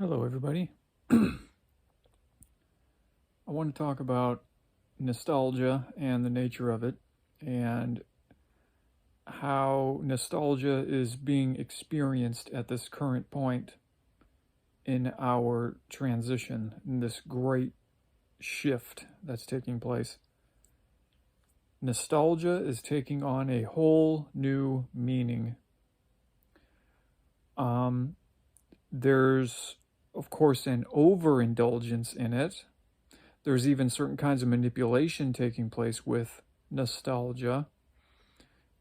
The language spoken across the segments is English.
Hello, everybody. I want to talk about nostalgia and the nature of it, and how nostalgia is being experienced at this current point in our transition, in this great shift that's taking place. Nostalgia is taking on a whole new meaning. There's, of course, an overindulgence in it. There's even certain kinds of manipulation taking place with nostalgia.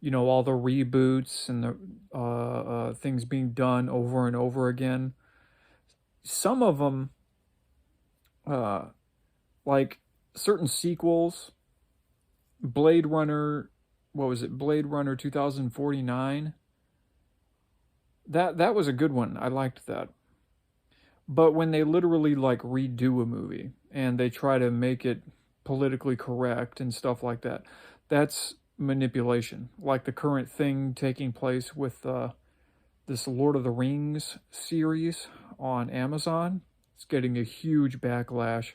You know, all the reboots and the things being done over and over again. Some of them, uh, like certain sequels, Blade Runner, what was it? Blade Runner 2049. That was a good one. I liked that. But when they literally like redo a movie and they try to make it politically correct and stuff like that, that's manipulation. Like the current thing taking place with this Lord of the Rings series on Amazon. It's getting a huge backlash.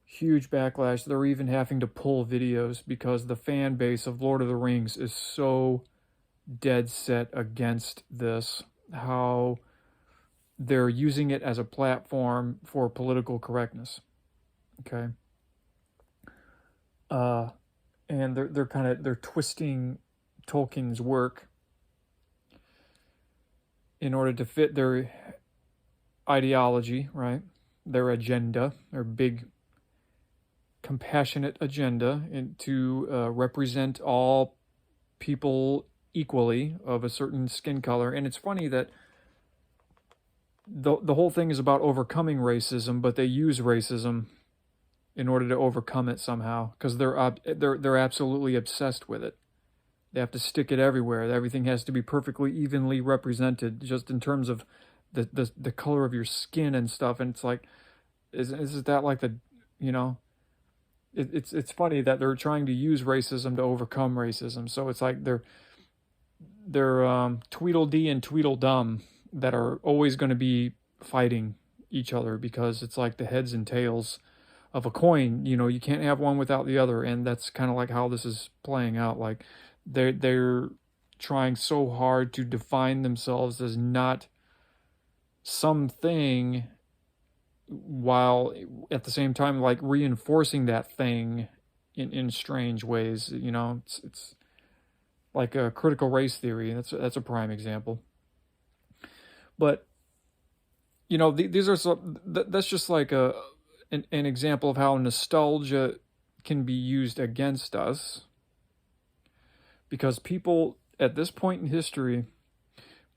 Huge backlash. They're even having to pull videos because the fan base of Lord of the Rings is so dead set against this. How they're using it as a platform for political correctness. Okay. And they're twisting Tolkien's work in order to fit their ideology, right? Their agenda, their big compassionate agenda, and to represent all people equally of a certain skin color. And it's funny that the whole thing is about overcoming racism, but they use racism in order to overcome it somehow, because they're absolutely obsessed with it. They have to stick it everywhere. Everything has to be perfectly evenly represented, just in terms of the color of your skin and stuff. And it's like, is that like the, you know, it's funny that they're trying to use racism to overcome racism. So it's like they're Tweedledee and Tweedledum that are always going to be fighting each other, because it's like the heads and tails of a coin. You know, you can't have one without the other, and that's kind of like how this is playing out. Like they're trying so hard to define themselves as not something, while at the same time like reinforcing that thing in strange ways. You know, it's like a critical race theory. That's a prime example. But you know, these are that's just like an example of how nostalgia can be used against us, because people at this point in history,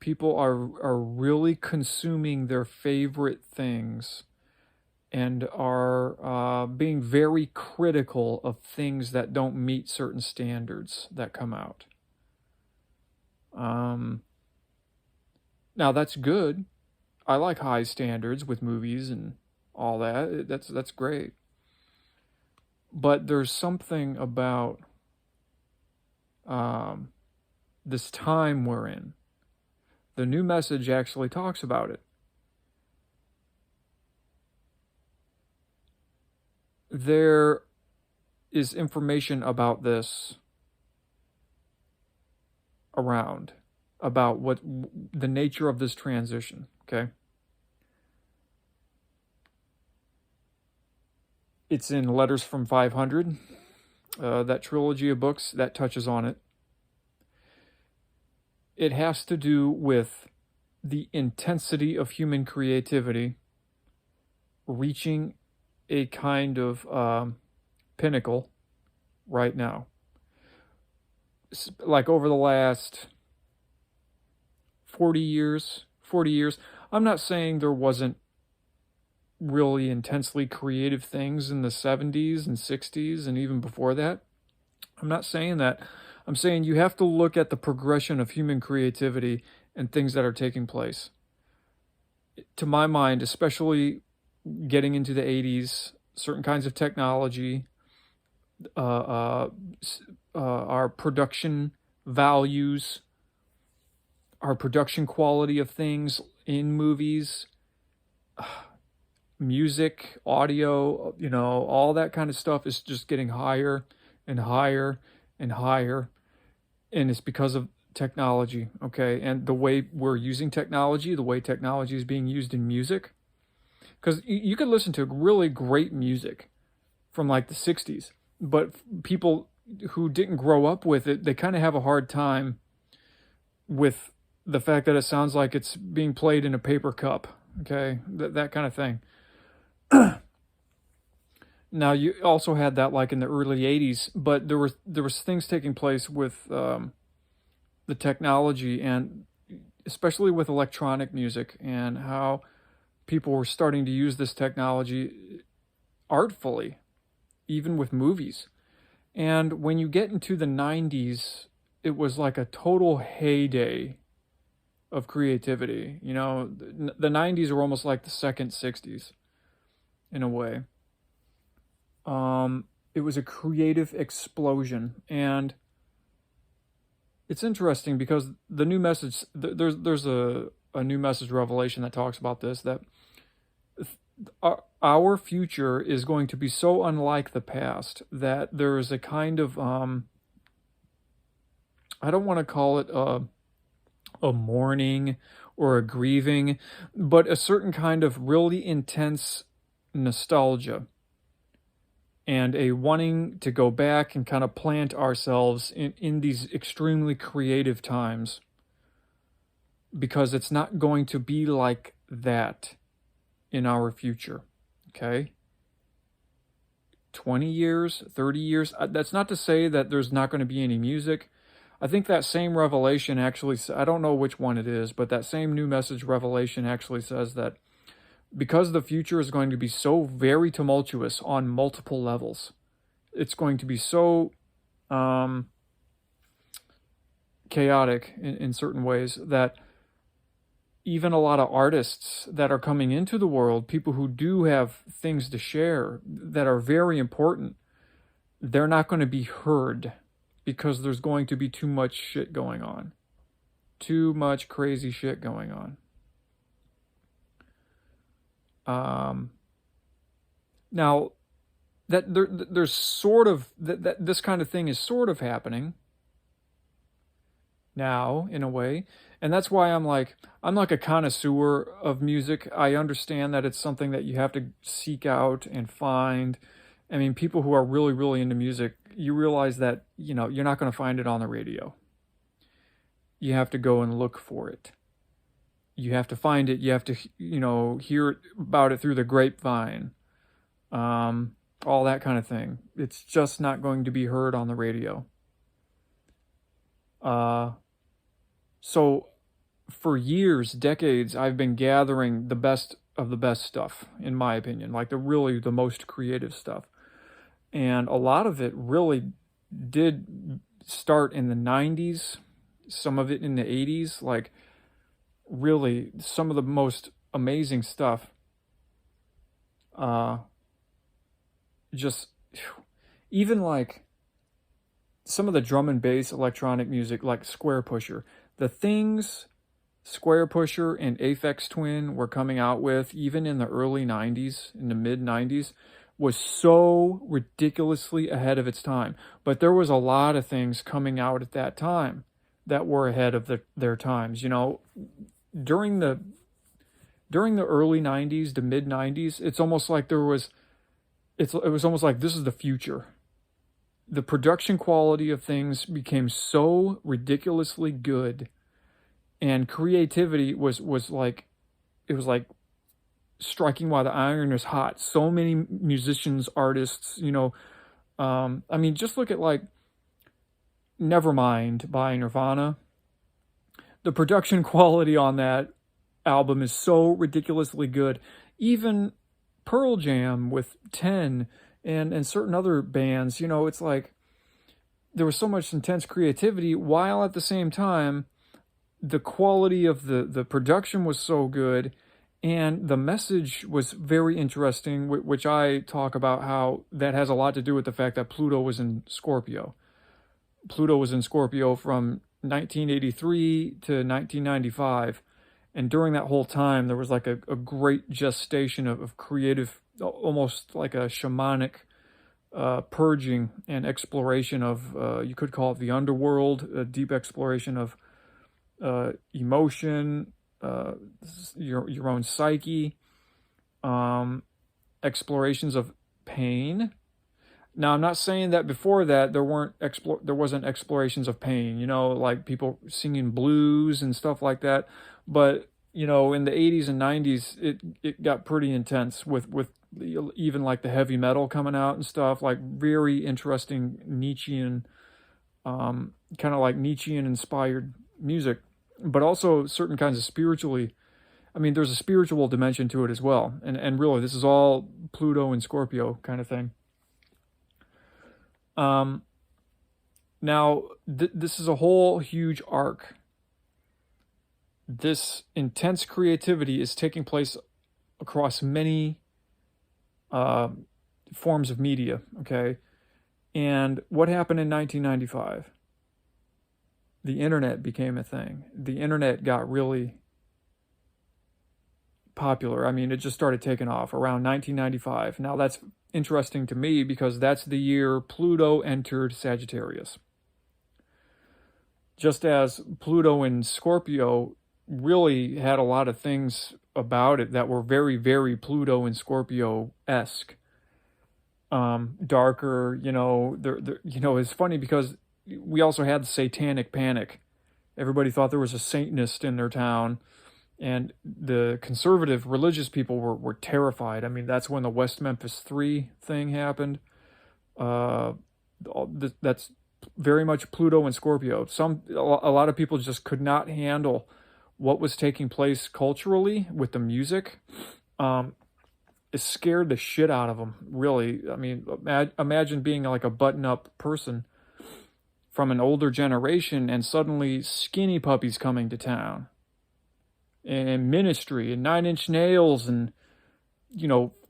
people are really consuming their favorite things and are being very critical of things that don't meet certain standards that come out. Now that's good. I like high standards with movies and all that. That's great. But there's something about this time we're in. The new message actually talks about it. There is information about this around, about what the nature of this transition. Okay. It's in Letters from 500, that trilogy of books that touches on it. It has to do with the intensity of human creativity reaching a kind of pinnacle right now. Like over the last 40 years, I'm not saying there wasn't really intensely creative things in the 70s and 60s and even before that. I'm not saying that. I'm saying you have to look at the progression of human creativity and things that are taking place. To my mind, especially getting into the 80s, certain kinds of technology, our production values, our production quality of things in movies, music, audio, all that kind of stuff is just getting higher and higher and higher. And it's because of technology, okay? And the way we're using technology, the way technology is being used in music. Because you could listen to really great music from like the 60s, but people who didn't grow up with it, they kind of have a hard time with the fact that it sounds like it's being played in a paper cup, okay? That kind of thing. Now you also had that like in the early 80s, but there was things taking place with the technology, and especially with electronic music, and how people were starting to use this technology artfully, even with movies. And when you get into the 90s, it was like a total heyday of creativity. The 90s were almost like the second 60s in a way. It was a creative explosion, and it's interesting because the new message, there's a new message revelation that talks about this, that our future is going to be so unlike the past that there is a kind of I don't want to call it a mourning or a grieving, but a certain kind of really intense nostalgia and a wanting to go back and kind of plant ourselves in these extremely creative times, because it's not going to be like that in our future, okay? 20 years, 30 years, that's not to say that there's not going to be any music. I think that same revelation actually, I don't know which one it is, but that same new message revelation actually says that because the future is going to be so very tumultuous on multiple levels, it's going to be so chaotic in certain ways, that even a lot of artists that are coming into the world, people who do have things to share that are very important, they're not going to be heard because there's going to be too much shit going on. Too much crazy shit going on. Now, that there's sort of that this kind of thing is sort of happening now in a way, and that's why I'm like a connoisseur of music. I understand that it's something that you have to seek out and find. I mean, people who are really, really into music, you realize that you're not going to find it on the radio. You have to go and look for it. You have to find it. You have to, hear about it through the grapevine, all that kind of thing. It's just not going to be heard on the radio. So for years, decades, I've been gathering the best of the best stuff, in my opinion, like the most creative stuff. And a lot of it really did start in the 90s, some of it in the 80s, like really some of the most amazing stuff. Just even like some of the drum and bass electronic music, like Square Pusher, the things Square Pusher and Aphex Twin were coming out with, even in the early 90s, in the mid 90s, was so ridiculously ahead of its time. But there was a lot of things coming out at that time that were ahead of their times. During the early 90s to mid 90s, it's almost like it was almost like this is the future. The production quality of things became so ridiculously good, and creativity was like, it was like striking while the iron is hot. So many musicians, artists, I mean, just look at like Nevermind by Nirvana. The production quality on that album is so ridiculously good. Even Pearl Jam with 10 and certain other bands, it's like there was so much intense creativity, while at the same time the quality of the production was so good, and the message was very interesting, which I talk about how that has a lot to do with the fact that Pluto was in Scorpio. Pluto was in Scorpio from 1983 to 1995, And during that whole time, there was like a great gestation of creative, almost like a shamanic purging and exploration of, you could call it the underworld, a deep exploration of emotion, uh, your own psyche, explorations of pain. Now, I'm not saying that before that there wasn't explorations of pain, like people singing blues and stuff like that. But in the 80s and 90s, it got pretty intense with even like the heavy metal coming out and stuff, like very interesting Nietzschean, kind of like Nietzschean inspired music, but also certain kinds of spiritually. I mean, there's a spiritual dimension to it as well, and really, this is all Pluto and Scorpio kind of thing. Um, Now, this is a whole huge arc. This intense creativity is taking place across many uh, forms of media, okay? And what happened in 1995? The internet became a thing. The internet got really popular. I mean, it just started taking off around 1995. Now, that's interesting to me because that's the year Pluto entered Sagittarius. Just as Pluto in Scorpio really had a lot of things about it that were very, very Pluto and Scorpio-esque. Darker, it's funny because we also had the satanic panic. Everybody thought there was a Satanist in their town, and the conservative religious people were terrified. I mean, that's when the West Memphis 3 thing happened. That's very much Pluto and Scorpio. A lot of people just could not handle what was taking place culturally with the music. It scared the shit out of them, really. I mean, imagine being like a button-up person from an older generation and suddenly Skinny Puppy's coming to town, and Ministry, and Nine Inch Nails, and,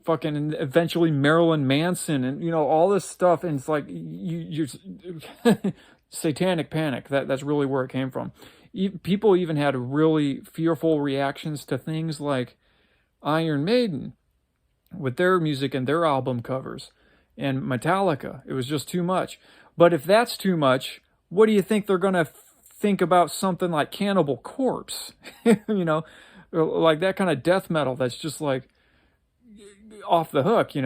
fucking eventually Marilyn Manson, and, all this stuff. And it's like, you satanic panic. That's really where it came from. People even had really fearful reactions to things like Iron Maiden with their music and their album covers, and Metallica. It was just too much. But if that's too much, what do you think they're going to think about something like Cannibal Corpse? Like that kind of death metal that's just like off the hook, They're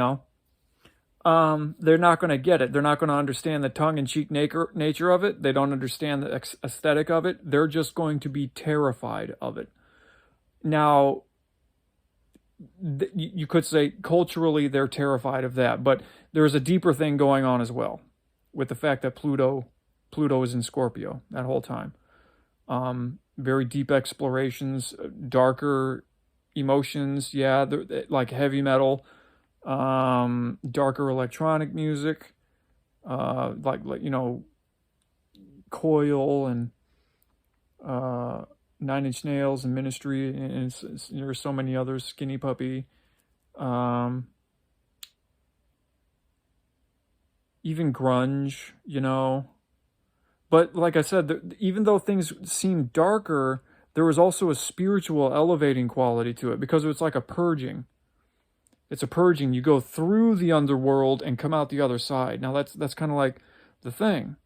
not going to get it. They're not going to understand the tongue-in-cheek nature of it. They don't understand the aesthetic of it. They're just going to be terrified of it. Now, you could say culturally they're terrified of that, but there's a deeper thing going on as well with the fact that Pluto is in Scorpio that whole time. Very deep explorations, darker emotions, yeah, like heavy metal, darker electronic music, like Coil and Nine Inch Nails and Ministry, and there's so many others, Skinny Puppy, even grunge, But like I said, even though things seem darker, there was also a spiritual elevating quality to it because it's like a purging. It's a purging. You go through the underworld and come out the other side. Now that's kind of like the thing.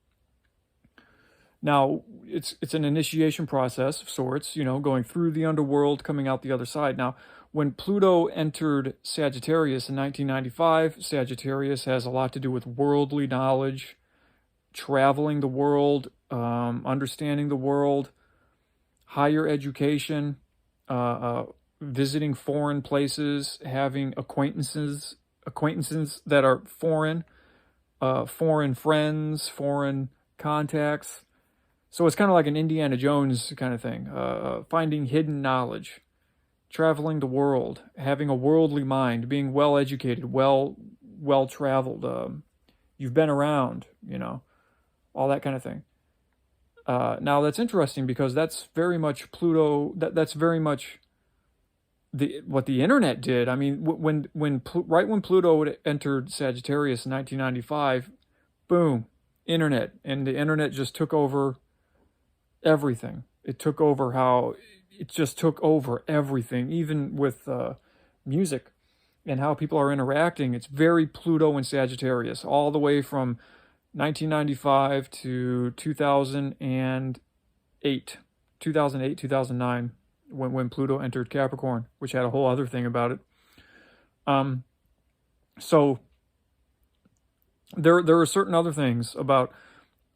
Now, it's an initiation process of sorts, going through the underworld, coming out the other side. Now, when Pluto entered Sagittarius in 1995, Sagittarius has a lot to do with worldly knowledge, traveling the world, understanding the world, higher education, visiting foreign places, having acquaintances that are foreign, foreign friends, foreign contacts. So it's kind of like an Indiana Jones kind of thing, finding hidden knowledge, traveling the world, having a worldly mind, being well educated, well traveled. You've been around, all that kind of thing. Now that's interesting because that's very much Pluto. That's very much what the internet did. I mean, right when Pluto entered Sagittarius in 1995, boom, internet, and the internet just took over everything. It took over how it just took over everything, even with music and how people are interacting. It's very Pluto and Sagittarius, all the way from 1995 to 2008, 2009, when Pluto entered Capricorn, which had a whole other thing about it. So there are certain other things about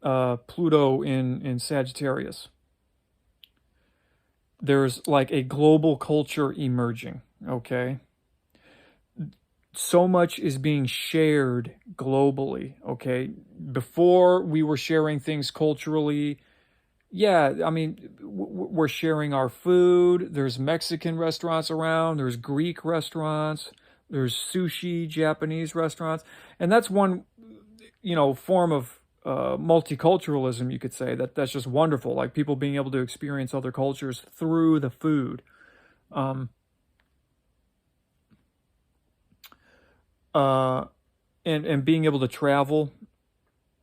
Pluto in Sagittarius. There's like a global culture emerging, okay? So much is being shared globally, okay? Before we were sharing things culturally, yeah, I mean, we're sharing our food. There's Mexican restaurants around, there's Greek restaurants, there's sushi, Japanese restaurants. And that's one, form of multiculturalism, you could say. That's just wonderful, like people being able to experience other cultures through the food. And being able to travel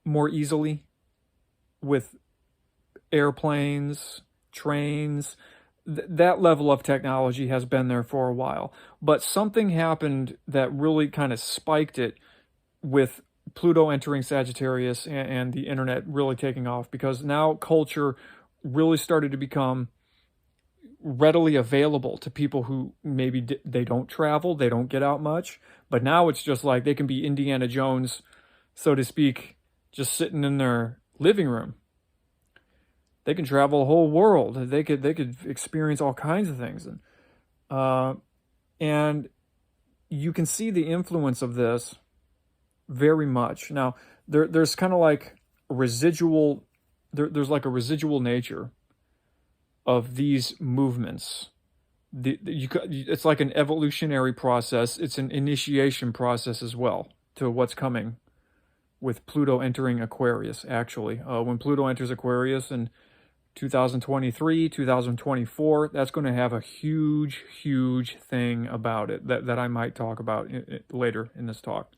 more easily with airplanes, trains. That level of technology has been there for a while. But something happened that really kind of spiked it with Pluto entering Sagittarius and the internet really taking off, because now culture really started to become readily available to people who maybe they don't travel, they don't get out much, but now it's just like they can be Indiana Jones, so to speak, just sitting in their living room. They can travel the whole world. They could experience all kinds of things, and you can see the influence of this very much. Now there's kind of like residual. There's like a residual nature of these movements. It's like an evolutionary process. It's an initiation process as well to what's coming with Pluto entering Aquarius, actually. When Pluto enters Aquarius in 2023, 2024, that's going to have a huge, huge thing about it that I might talk about later in this talk.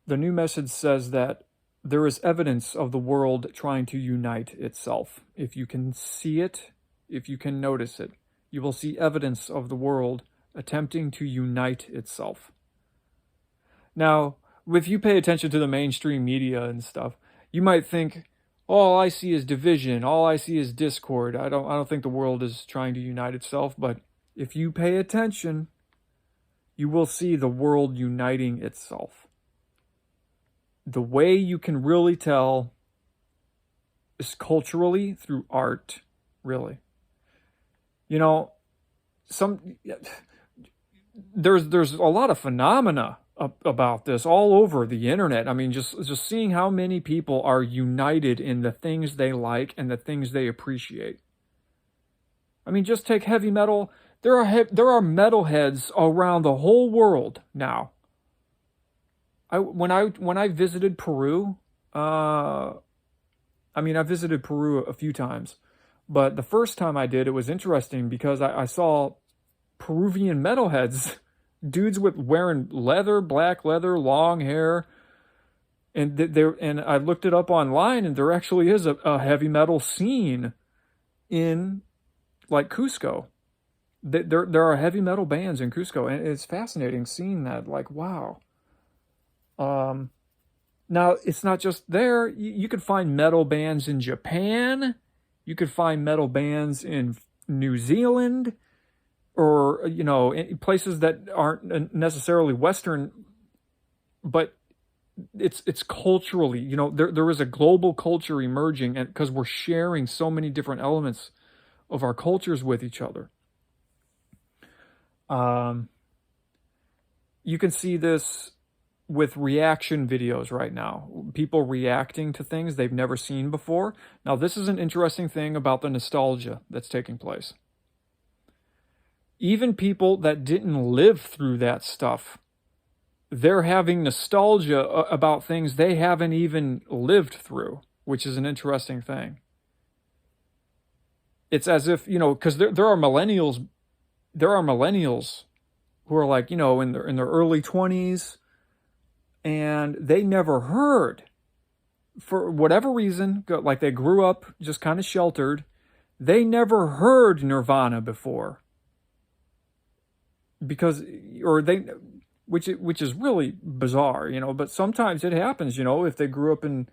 The new message says that there is evidence of the world trying to unite itself. If you can see it, if you can notice it, you will see evidence of the world attempting to unite itself. Now, if you pay attention to the mainstream media and stuff, you might think, all I see is division, all I see is discord. I don't think the world is trying to unite itself, but if you pay attention, you will see the world uniting itself. The way you can really tell is culturally through art, really. There's a lot of phenomena about this all over the internet. I mean, just seeing how many people are united in the things they like and the things they appreciate. I mean, just take heavy metal. There are metalheads around the whole world now. When I visited Peru, I visited Peru a few times, but the first time I did, it was interesting because I saw Peruvian metalheads, dudes wearing black leather, long hair, and I looked it up online, and there actually is a heavy metal scene in like Cusco. There are heavy metal bands in Cusco, and it's fascinating seeing that. Like, wow. Now, it's not just there. You could find metal bands in Japan. You could find metal bands in New Zealand, or, in places that aren't necessarily Western, but it's culturally, there is a global culture emerging, and because we're sharing so many different elements of our cultures with each other. You can see this with reaction videos right now. People reacting to things they've never seen before. Now, this is an interesting thing about the nostalgia that's taking place. Even people that didn't live through that stuff, they're having nostalgia about things they haven't even lived through, which is an interesting thing. It's as if, because there are millennials who are like, in their early 20s, and they never heard for whatever reason, like they grew up just kind of sheltered. They never heard Nirvana before. Because, or they, which is really bizarre, but sometimes it happens, if they grew up in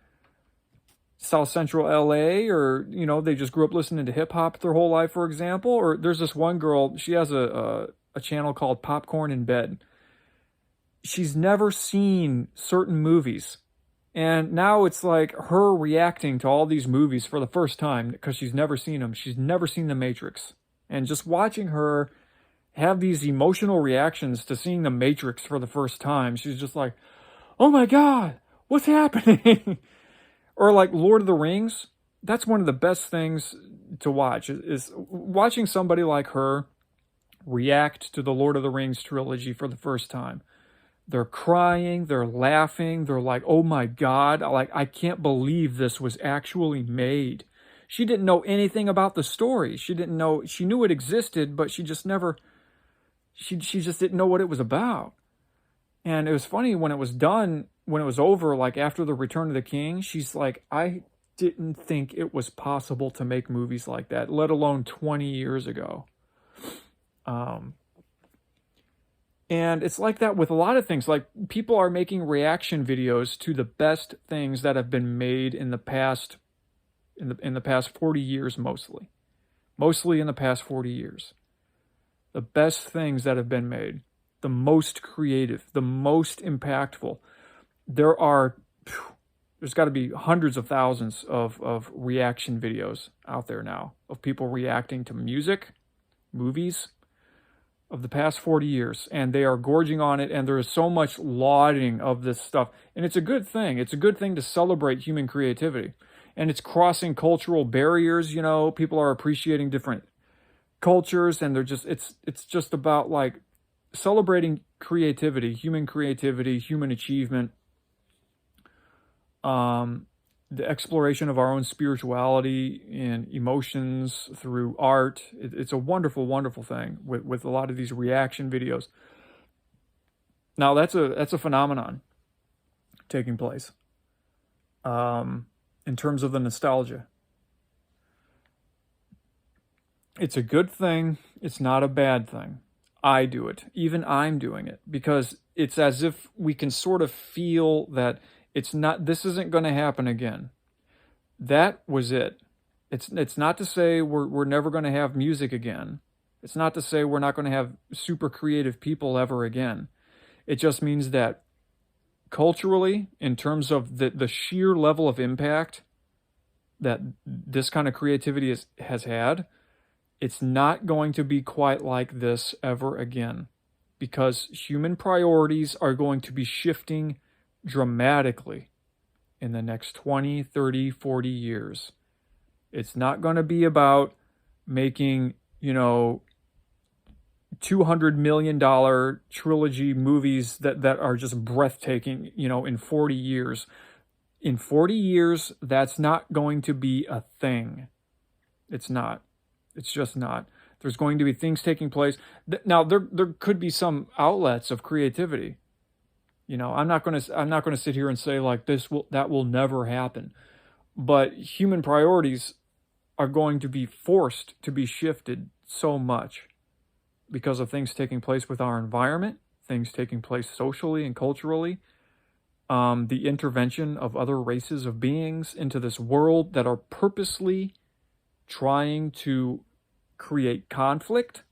South Central LA, or, they just grew up listening to hip hop their whole life, for example. Or there's this one girl, she has a channel called Popcorn in Bed. She's never seen certain movies. And now it's like her reacting to all these movies for the first time because she's never seen them. She's never seen The Matrix. And just watching her have these emotional reactions to seeing The Matrix for the first time, she's just like, oh my God, what's happening? Or like Lord of the Rings. That's one of the best things to watch, is watching somebody like her react to the Lord of the Rings trilogy for the first time. They're crying, they're laughing, they're like, oh my God, like, I can't believe this was actually made. She didn't know anything about the story. She knew it existed, but she just didn't know what it was about. And it was funny when it was done, when it was over, like after the Return of the King, she's like, I didn't think it was possible to make movies like that, let alone 20 years ago. And it's like that with a lot of things. Like, people are making reaction videos to the best things that have been made in the past, in the past 40 years, mostly in the past 40 years. The best things that have been made, the most creative, the most impactful. There's got to be hundreds of thousands of reaction videos out there now of people reacting to music, movies of the past 40 years, and they are gorging on it, and there is so much lauding of this stuff. And it's a good thing. It's a good thing to celebrate human creativity. And it's crossing cultural barriers, people are appreciating different cultures, and it's just about like celebrating creativity, human achievement, the exploration of our own spirituality and emotions through art. It's a wonderful, wonderful thing with a lot of these reaction videos. Now that's a phenomenon taking place in terms of the nostalgia. It's a good thing. It's not a bad thing. I do it. Even I'm doing it, because it's as if we can sort of feel that this isn't going to happen again. That was it. It's not to say we're never going to have music again. It's not to say we're not going to have super creative people ever again. It just means that culturally, in terms of the sheer level of impact that this kind of creativity has had, it's not going to be quite like this ever again, because human priorities are going to be shifting dramatically in the next 20, 30, 40 years. It's not going to be about making, $200 million trilogy movies that are just breathtaking, in 40 years. In 40 years, that's not going to be a thing. It's not. It's just not. There's going to be things taking place. Now, there could be some outlets of creativity. I'm not going to sit here and say like that will never happen. But human priorities are going to be forced to be shifted so much because of things taking place with our environment, things taking place socially and culturally, the intervention of other races of beings into this world that are purposely trying to create conflict,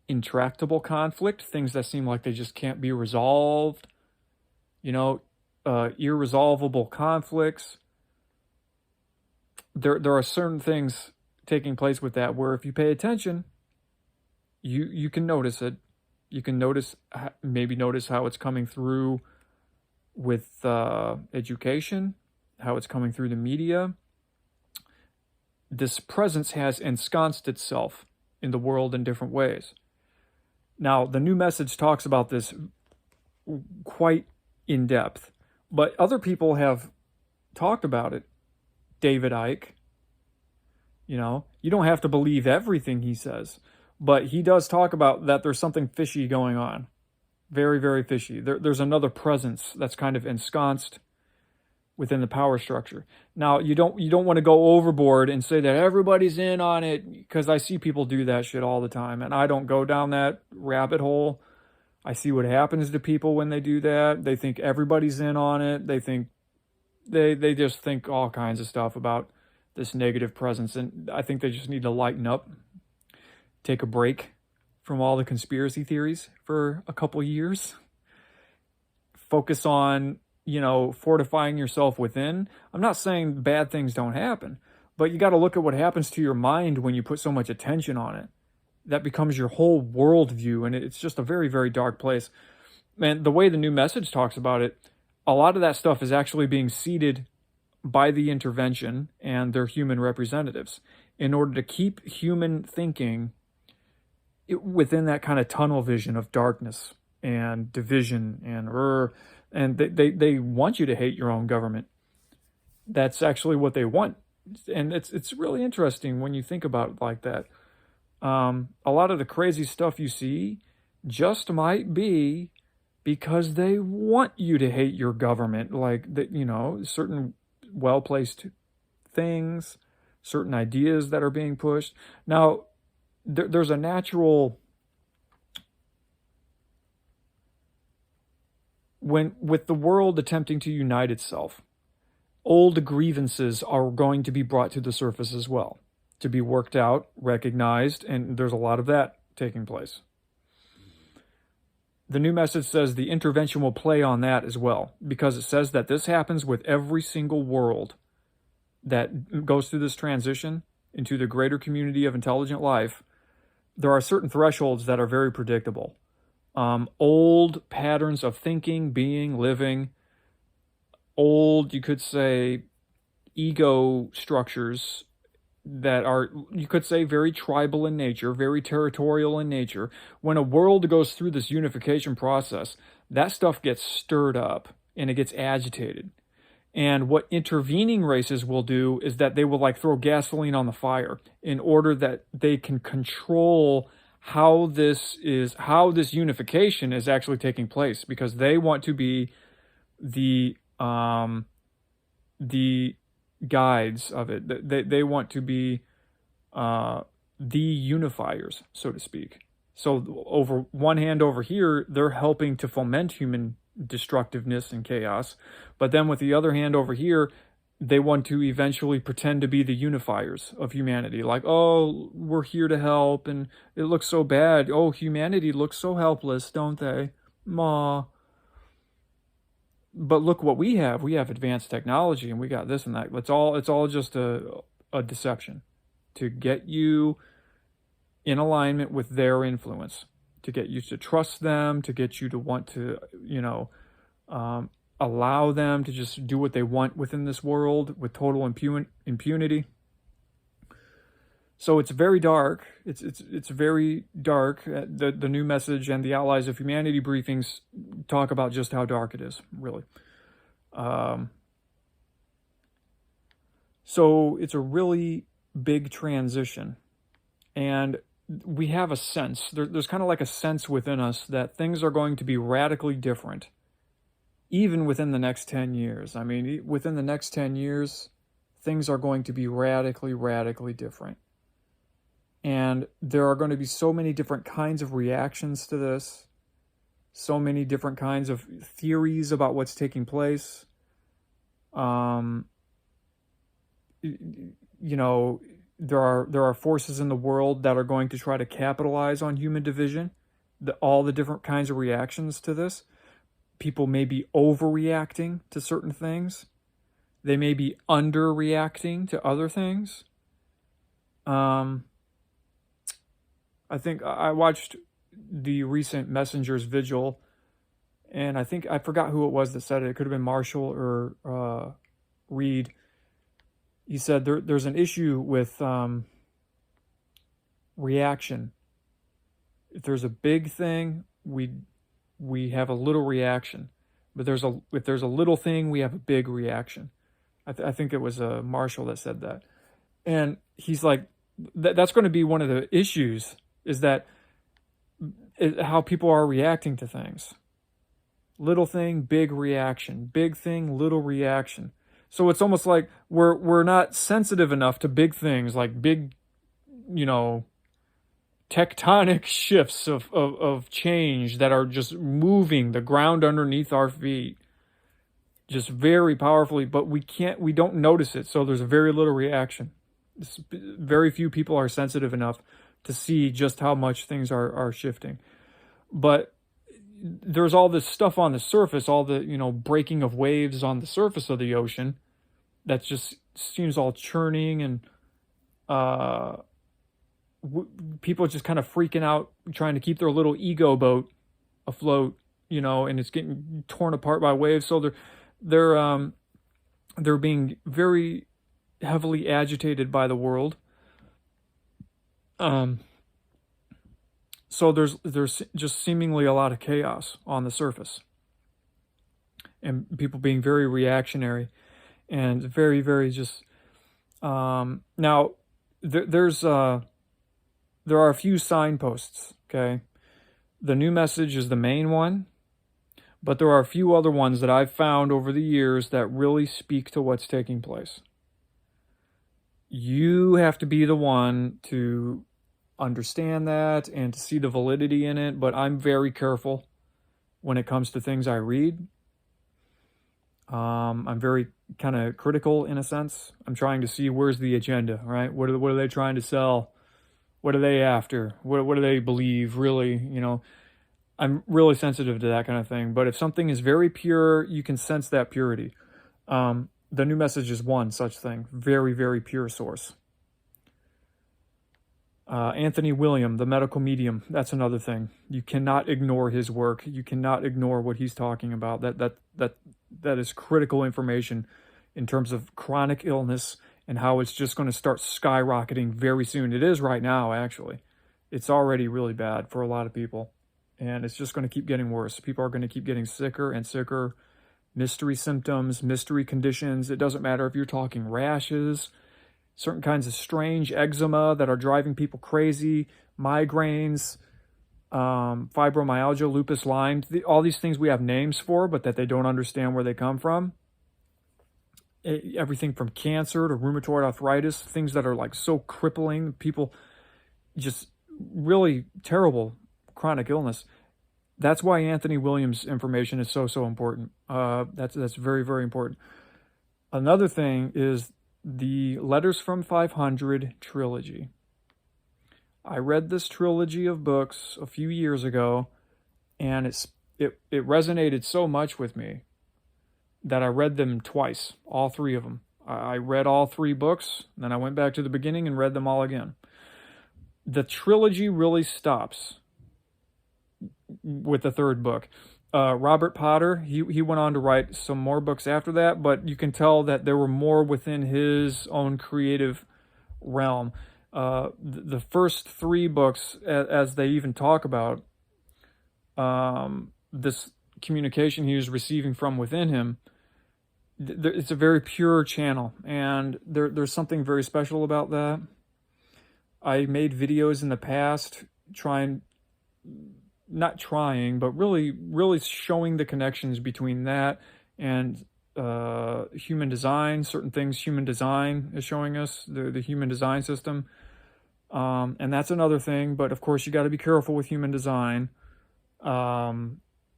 intractable conflict, things that seem like they just can't be resolved, irresolvable conflicts. There are certain things taking place with that where if you pay attention, you can notice it. You can maybe notice how it's coming through with education, how it's coming through the media. This presence has ensconced itself in the world in different ways. Now, the new message talks about this quite in depth, but other people have talked about it. David Icke, you don't have to believe everything he says, but he does talk about that there's something fishy going on. Very, very fishy. There's another presence that's kind of ensconced within the power structure. Now, you don't want to go overboard and say that everybody's in on it, because I see people do that shit all the time, and I don't go down that rabbit hole. I see what happens to people when they do that. They think everybody's in on it. They just think all kinds of stuff about this negative presence, and I think they just need to lighten up, take a break from all the conspiracy theories for a couple years, focus on, fortifying yourself within. I'm not saying bad things don't happen, but you got to look at what happens to your mind when you put so much attention on it. That becomes your whole worldview, and it's just a very, very dark place. And the way the new message talks about it, a lot of that stuff is actually being seeded by the intervention and their human representatives in order to keep human thinking within that kind of tunnel vision of darkness and division and they want you to hate your own government. That's actually what they want, and it's really interesting when you think about it like that. A lot of the crazy stuff you see just might be because they want you to hate your government, like that, certain well-placed things, certain ideas that are being pushed. Now, there's a natural, with the world attempting to unite itself, old grievances are going to be brought to the surface as well, to be worked out, recognized, and there's a lot of that taking place. The new message says the intervention will play on that as well, because it says that this happens with every single world that goes through this transition into the greater community of intelligent life. There are certain thresholds that are very predictable. Old patterns of thinking, being, living, old, you could say, ego structures that are, you could say, very tribal in nature, very territorial in nature. When a world goes through this unification process, that stuff gets stirred up and it gets agitated. And what intervening races will do is that they will like throw gasoline on the fire in order that they can control how this unification is actually taking place, because they want to be the guides of it. They want to be the unifiers, so to speak. So over one hand over here, they're helping to foment human destructiveness and chaos. But then with the other hand over here, they want to eventually pretend to be the unifiers of humanity. Like, oh, we're here to help, and it looks so bad. Oh, humanity looks so helpless, don't they? Ma. But look what we have. We have advanced technology, and we got this and that. It's all just a deception to get you in alignment with their influence, to get you to trust them, to get you to want to, allow them to just do what they want within this world with total impunity. So it's very dark. It's very dark. The new message and the Allies of Humanity briefings talk about just how dark it is, really. So it's a really big transition, and we have a sense. There's kind of like a sense within us that things are going to be radically different, even within the next 10 years. I mean, within the next 10 years, things are going to be radically, radically different. And there are going to be so many different kinds of reactions to this, so many different kinds of theories about what's taking place. There are forces in the world that are going to try to capitalize on human division, all the different kinds of reactions to this. People may be overreacting to certain things. They may be underreacting to other things. I think I watched the recent Messenger's Vigil, and I forgot who it was that said it. It could have been Marshall or Reed. He said there's an issue with reaction. If there's a big thing, we have a little reaction, but if there's a little thing, we have a big reaction. I think it was Marshall that said that, and he's like, that's going to be one of the issues, is that how people are reacting to things. Little thing, big reaction. Big thing, little reaction. So it's almost like we're not sensitive enough to big things, like big, you know, tectonic shifts of change that are just moving the ground underneath our feet just very powerfully, but we don't notice it, so there's very little reaction. Very few people are sensitive enough to see just how much things are shifting. But there's all this stuff on the surface, all the, you know, breaking of waves on the surface of the ocean that just seems all churning, and people just kind of freaking out, trying to keep their little ego boat afloat, you know, and it's getting torn apart by waves. So they're being very heavily agitated by the world. So there's just seemingly a lot of chaos on the surface, and people being very reactionary and very, very just now there are a few signposts. Okay, the new message is the main one, but there are a few other ones that I've found over the years that really speak to what's taking place. You have to be the one to understand that and to see the validity in it, but I'm very careful when it comes to things I read. I'm very kind of critical in a sense. I'm trying to see where's the agenda, right? What are they trying to sell? What are they after? What do they believe, really? You know, I'm really sensitive to that kind of thing. But if something is very pure, you can sense that purity. The new message is one such thing. Very, very pure source. Anthony William, the medical medium, that's another thing. You cannot ignore his work. You cannot ignore what he's talking about. That is critical information in terms of chronic illness and how it's just going to start skyrocketing very soon. It is right now, actually. It's already really bad for a lot of people, and it's just going to keep getting worse. People are going to keep getting sicker and sicker. Mystery symptoms, mystery conditions. It doesn't matter if you're talking rashes, certain kinds of strange eczema that are driving people crazy, migraines, fibromyalgia, lupus, Lyme, all these things we have names for, but that they don't understand where they come from. Everything from cancer to rheumatoid arthritis, things that are like so crippling, people just really terrible chronic illness. That's why Anthony Williams' information is so important. That's very, very important. Another thing is the Letters from 500 trilogy. I read this trilogy of books a few years ago, and it resonated so much with me that I read them twice, all three of them. I read all three books, then I went back to the beginning and read them all again. The trilogy really stops with the third book. Robert Potter, he went on to write some more books after that, but you can tell that there were more within his own creative realm. The first three books, as they even talk about this communication he was receiving from within him, it's a very pure channel, and there's something very special about that. I made videos in the past not trying, but really showing the connections between that and human design, certain things human design is showing us, the human design system. And that's another thing, but of course you got to be careful with human design.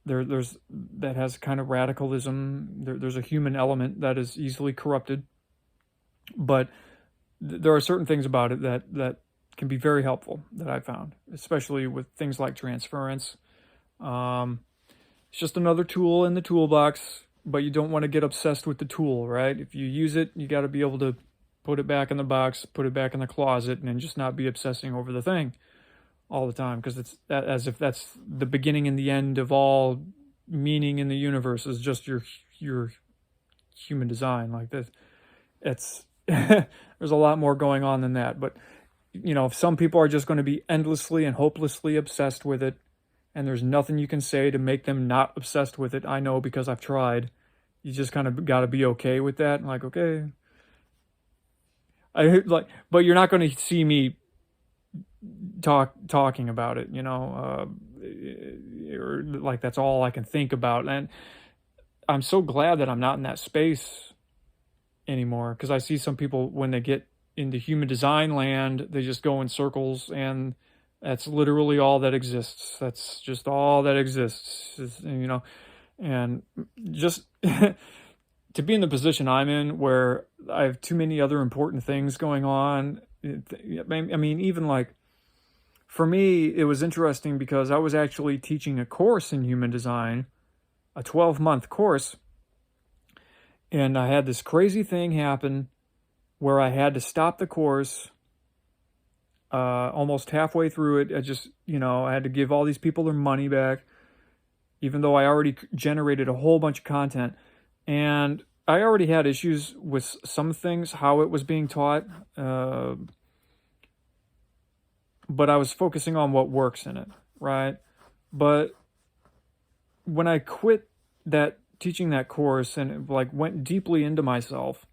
There's that has kind of radicalism. There's a human element that is easily corrupted, but there are certain things about it that can be very helpful that I found, especially with things like transference. It's just another tool in the toolbox, but you don't want to get obsessed with the tool, right? If you use it, you got to be able to put it back in the box, put it back in the closet, and then just not be obsessing over the thing all the time, because it's as if that's the beginning and the end of all meaning in the universe is just your human design like this. It's there's a lot more going on than that, but you know, if some people are just going to be endlessly and hopelessly obsessed with it, and there's nothing you can say to make them not obsessed with it, I know because I've tried. You just kind of got to be okay with that. Like, okay, but you're not going to see me talking about it, you know, or like that's all I can think about. And I'm so glad that I'm not in that space anymore, because I see some people, when they get into human design land, they just go in circles, and that's literally all that exists. That's just all that exists, and just to be in the position I'm in, where I have too many other important things going on. I mean, even like, for me, it was interesting because I was actually teaching a course in human design, a 12-month course, and I had this crazy thing happen where I had to stop the course almost halfway through it. I had to give all these people their money back, even though I already generated a whole bunch of content. And I already had issues with some things, how it was being taught, but I was focusing on what works in it, right? But when I quit teaching that course and like went deeply into myself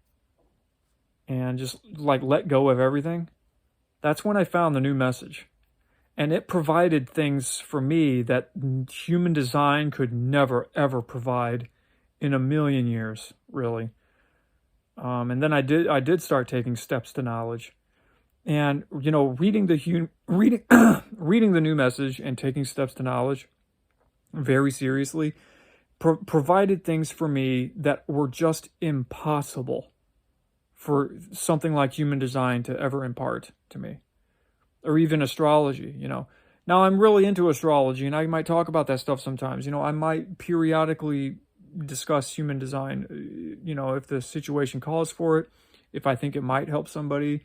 and just like let go of everything, that's when I found the new message. And it provided things for me that human design could never, ever provide in a million years, really. And then I did start taking steps to knowledge. And, reading the new message and taking steps to knowledge very seriously provided things for me that were just impossible for something like human design to ever impart to me, or even astrology. Now I'm really into astrology, and I might talk about that stuff sometimes. I might periodically discuss human design, if the situation calls for it, if I think it might help somebody,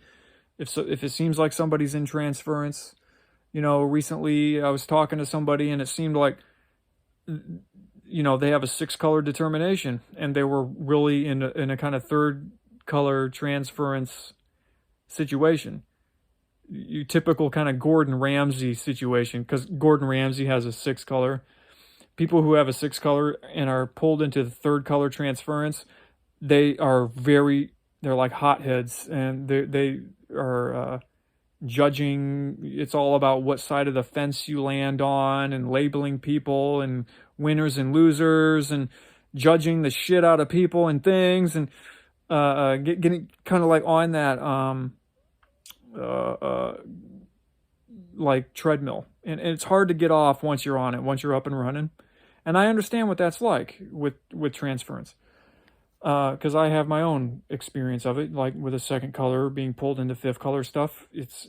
if it seems like somebody's in transference. Recently I was talking to somebody, and it seemed like, they have a 6-color determination, and they were really in a kind of 3rd color transference situation. Your typical kind of Gordon Ramsay situation, because Gordon Ramsay has a 6 color. People who have a 6 color and are pulled into the 3rd color transference, they're like hotheads, and they are judging. It's all about what side of the fence you land on, and labeling people and winners and losers, and judging the shit out of people and things, and getting kind of like on that like treadmill, and it's hard to get off once you're on it, once you're up and running. And I understand what that's like with transference, because I have my own experience of it, like with a 2nd color being pulled into 5th color stuff. It's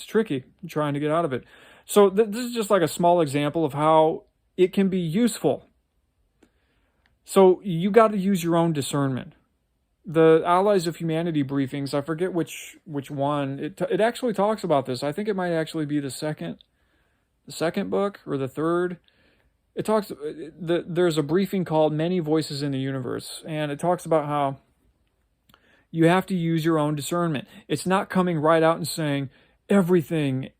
tricky trying to get out of it. So this is just like a small example of how it can be useful. So you got to use your own discernment. The Allies of Humanity briefings, I forget which one, it actually talks about this. I think it might actually be the second book or the 3rd. It talks, there's a briefing called Many Voices in the Universe, and it talks about how you have to use your own discernment. It's not coming right out and saying everything,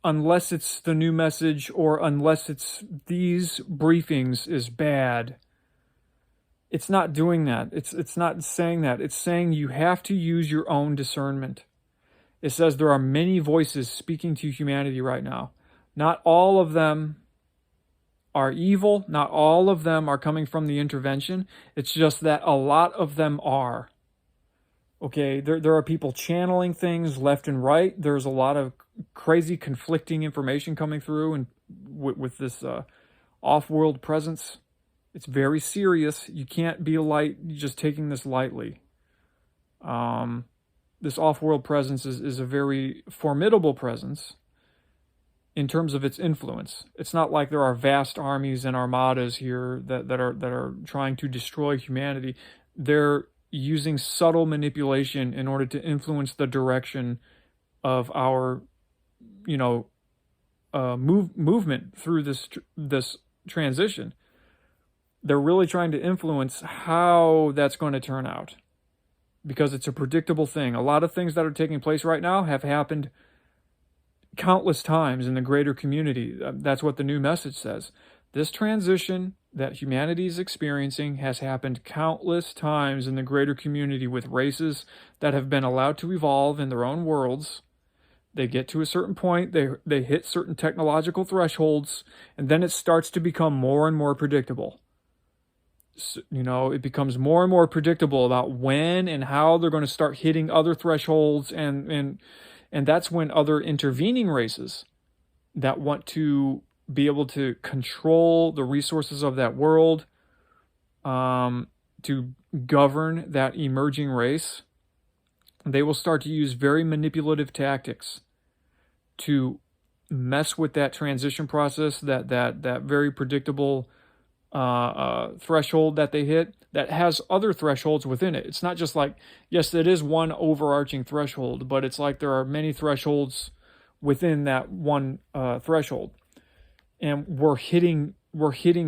unless it's the new message or unless it's these briefings, is bad. It's not doing that. It's not saying that. It's saying you have to use your own discernment. It says there are many voices speaking to humanity right now. Not all of them are evil. Not all of them are coming from the intervention. It's just that a lot of them are. Okay, there are people channeling things left and right. There's a lot of crazy conflicting information coming through, and with this off-world presence. It's very serious. You can't be just taking this lightly. This off-world presence is a very formidable presence in terms of its influence. It's not like there are vast armies and armadas here that are trying to destroy humanity. They're using subtle manipulation in order to influence the direction of our, movement through this transition. They're really trying to influence how that's going to turn out, because it's a predictable thing. A lot of things that are taking place right now have happened countless times in the greater community. That's what the new message says. This transition that humanity is experiencing has happened countless times in the greater community, with races that have been allowed to evolve in their own worlds. They get to a certain point, they hit certain technological thresholds, and then it starts to become more and more predictable. You know, it becomes more and more predictable about when and how they're going to start hitting other thresholds, and that's when other intervening races that want to be able to control the resources of that world, to govern that emerging race, they will start to use very manipulative tactics to mess with that transition process, that very predictable threshold that they hit, that has other thresholds within it. It's not just like, yes, it is one overarching threshold, but it's like there are many thresholds within that one threshold, and we're hitting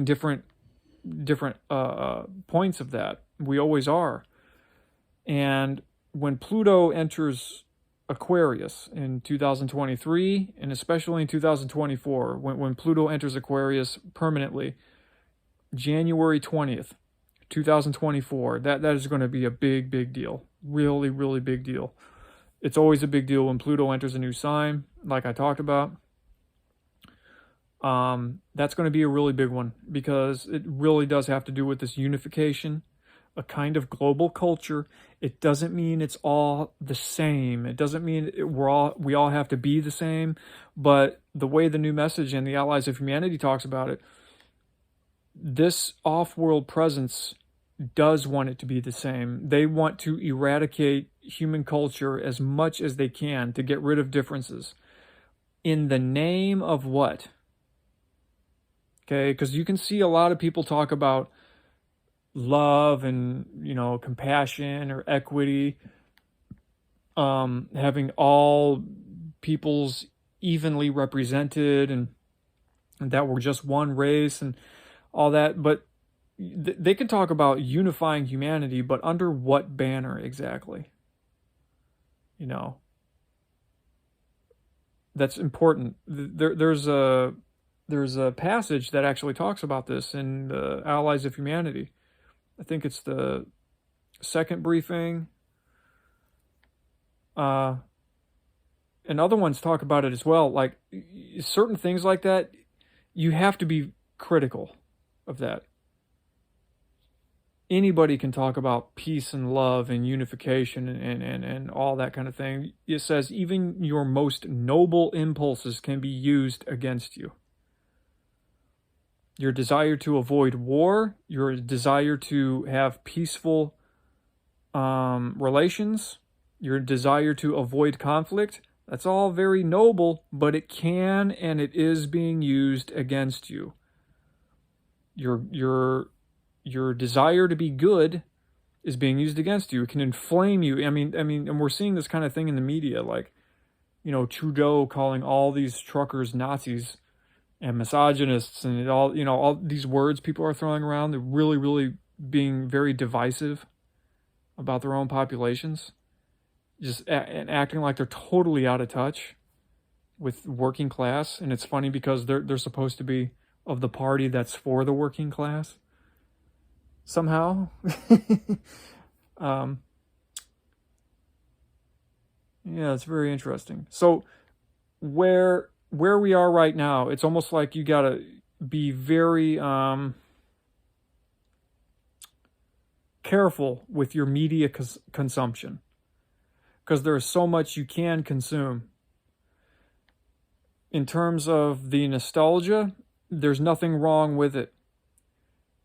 different points of that. We always are. And when Pluto enters Aquarius in 2023, and especially in 2024, when Pluto enters Aquarius permanently, January 20th, 2024, that is going to be a big deal. Really, really big deal. It's always a big deal when Pluto enters a new sign, like I talked about. That's going to be a really big one, because it really does have to do with this unification, a kind of global culture. It doesn't mean it's all the same. It doesn't mean we all have to be the same, but the way the new message and the Allies of Humanity talks about it, this off-world presence does want it to be the same. They want to eradicate human culture as much as they can to get rid of differences. In the name of what? Okay, because you can see a lot of people talk about love and, you know, compassion or equity, having all peoples evenly represented, and that we're just one race and all that. But they can talk about unifying humanity, but under what banner exactly? You know, that's important. There's a passage that actually talks about this in the Allies of Humanity. I think it's the second briefing. And other ones talk about it as well. Like, certain things like that, you have to be critical of that. Anybody can talk about peace and love and unification and all that kind of thing. It says even your most noble impulses can be used against you. Your desire to avoid war, your desire to have peaceful relations, your desire to avoid conflict, that's all very noble, but it can and it is being used against you. Your desire to be good is being used against you. It can inflame you. I mean, and we're seeing this kind of thing in the media, like, you know, Trudeau calling all these truckers Nazis and misogynists, and all, you know, all these words people are throwing around. They're really, really being very divisive about their own populations, and acting like they're totally out of touch with working class. And it's funny because they're supposed to be of the party that's for the working class somehow. Yeah, it's very interesting. So where we are right now, it's almost like you gotta be very careful with your media consumption, because there's so much you can consume. In terms of the nostalgia, there's nothing wrong with it.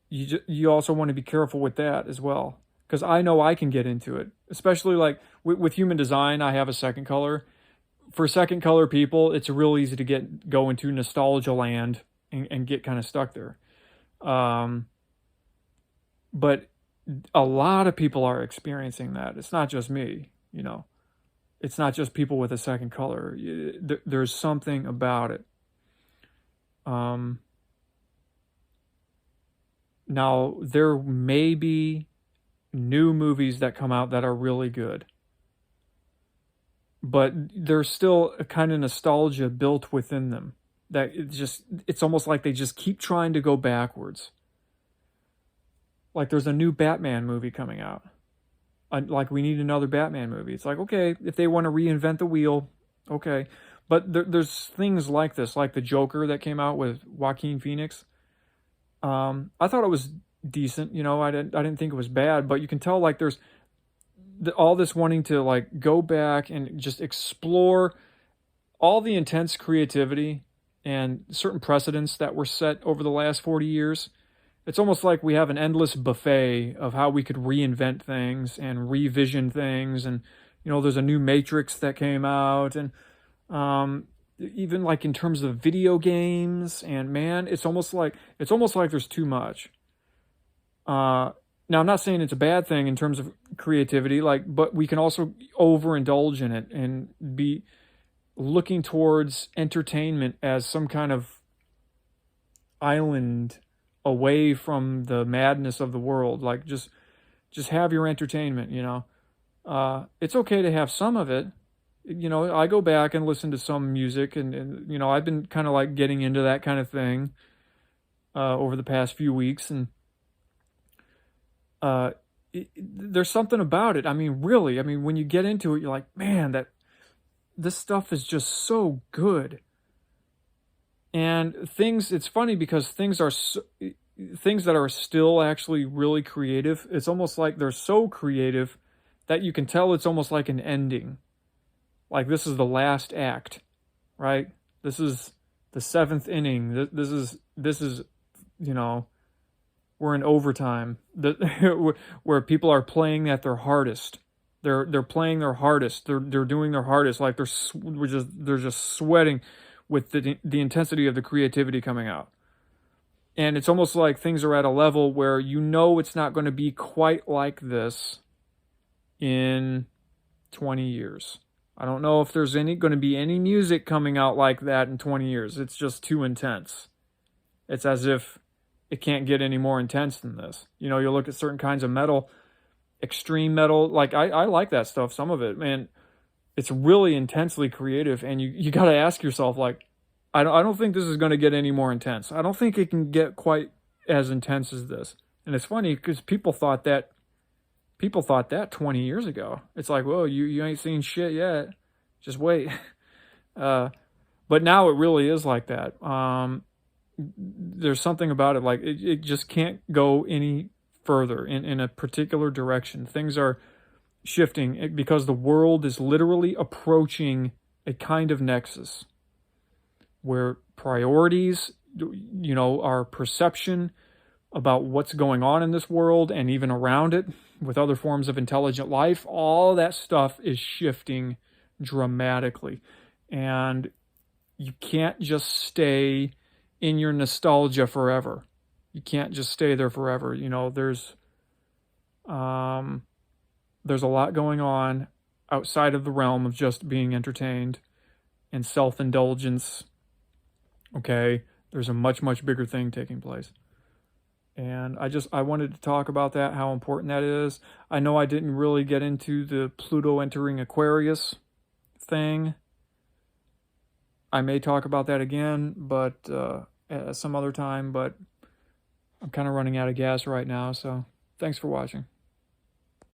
You also want to be careful with that as well, because I know I can get into it, especially like with human design. I have a second color. For second color people, it's real easy to go into nostalgia land and get kind of stuck there. But a lot of people are experiencing that. It's not just me, you know. It's not just people with a second color. There's something about it. Now, there may be new movies that come out that are really good, but there's still a kind of nostalgia built within them that it's almost like they just keep trying to go backwards. Like, there's a new Batman movie coming out. Like, we need another Batman movie. It's like, okay, if they want to reinvent the wheel, okay. But there's things like this, like the Joker that came out with Joaquin Phoenix. I thought it was decent. You know, I didn't think it was bad, but you can tell like there's all this wanting to like go back and just explore all the intense creativity and certain precedents that were set over the last 40 years. It's almost like we have an endless buffet of how we could reinvent things and revision things. And, you know, there's a new Matrix that came out. And even like in terms of video games. And man, it's almost like there's too much. Now, I'm not saying it's a bad thing in terms of creativity, like, but we can also overindulge in it and be looking towards entertainment as some kind of island away from the madness of the world. Like, just have your entertainment, you know. It's okay to have some of it. You know, I go back and listen to some music, and you know, I've been kind of like getting into that kind of thing over the past few weeks, and there's something about it. I mean, really, I mean, when you get into it, you're like, man, this stuff is just so good. And it's funny because things that are still actually really creative, it's almost like they're so creative that you can tell it's almost like an ending. Like this is the last act, right? This is the seventh inning. This is, you know, we're in overtime. Where people are playing at their hardest. They're playing their hardest. They're doing their hardest. Like they're just sweating with the intensity of the creativity coming out. And it's almost like things are at a level where you know it's not going to be quite like this in 20 years. I don't know if there's going to be any music coming out like that in 20 years. It's just too intense. It's as if it can't get any more intense than this. You know, you look at certain kinds of metal, extreme metal, like I like that stuff, some of it, man. It's really intensely creative, and you got to ask yourself, like, I don't think this is going to get any more intense. I don't think it can get quite as intense as this. And it's funny because people thought that 20 years ago. It's like, whoa, you ain't seen shit yet. Just wait. But now it really is like that. There's something about it, like it just can't go any further in a particular direction. Things are shifting because the world is literally approaching a kind of nexus where priorities, you know, our perception about what's going on in this world and even around it with other forms of intelligent life, all that stuff is shifting dramatically. And you can't just stay in your nostalgia forever. You can't just stay there forever. You know, there's a lot going on outside of the realm of just being entertained and self-indulgence. Okay, there's a much, much bigger thing taking place. And I wanted to talk about that, how important that is. I know I didn't really get into the Pluto entering Aquarius thing. I may talk about that again, but some other time, but I'm kind of running out of gas right now, so thanks for watching.